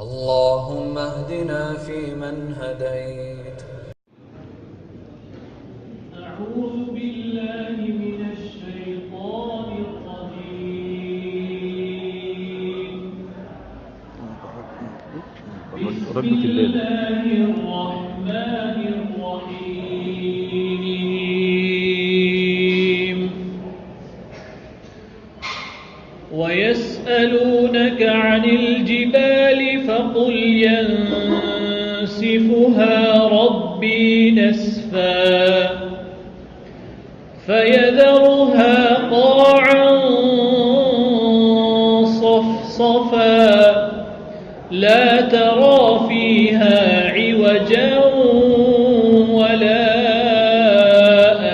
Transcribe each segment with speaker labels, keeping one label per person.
Speaker 1: اللهم اهدنا فيمن هديت.
Speaker 2: أعوذ بالله من الشيطان الرجيم. بسم الله الرحمن الرحيم. ويسألونك عن الجبال فقل ينسفها ربي نسفا فيذرها قاعا صفصفا لا ترى فيها عوجا ولا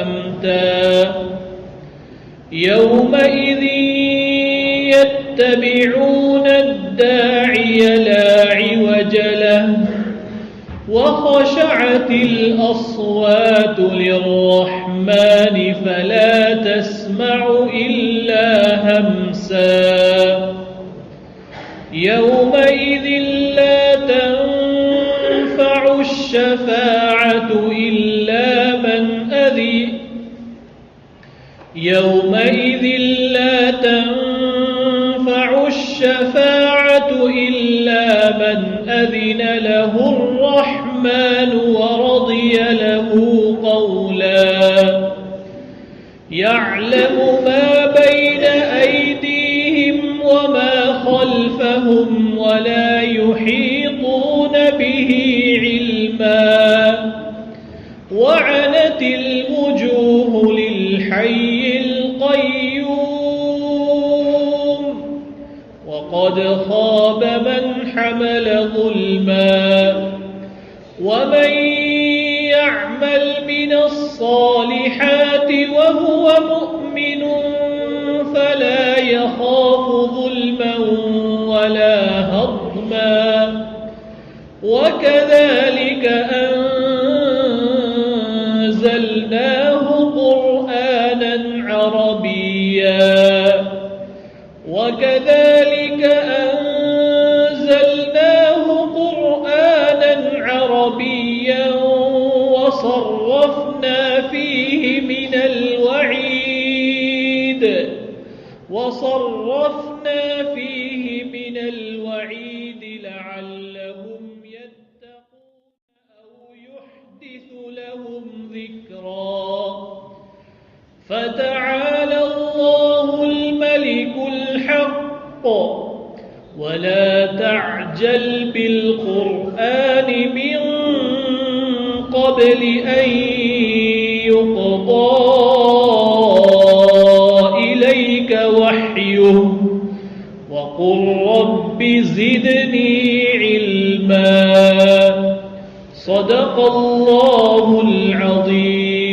Speaker 2: أمتا يومئذ يتبعون الداعي لا عوج له وخشعت الأصوات للرحمن فلا تسمع إلا همسا يومئذ لا تنفع الشفاعة إلا من أذن يومئذ لا تنفع الشفاعة إلا من أذن له الرحمن ورضي له قولا يعلم ما بين أيديهم وما خلفهم ولا يحيطون به علما وعنت الوجوه للحي القيوم وقد خاب من حمل ظلما ومن يعمل من الصالحات وهو مؤمن فلا يخاف ظلما ولا هضما وكذلك أنزلناه قرآنا عربيا وصرفنا فيه من الوعيد لعلهم يتقون أو يحدث لهم ذكرا فتعالى الله الملك الحق ولا تعجل بالقرآن من قبل أن يقضى إليك وحيه وقل رب زدني علما صدق الله العظيم.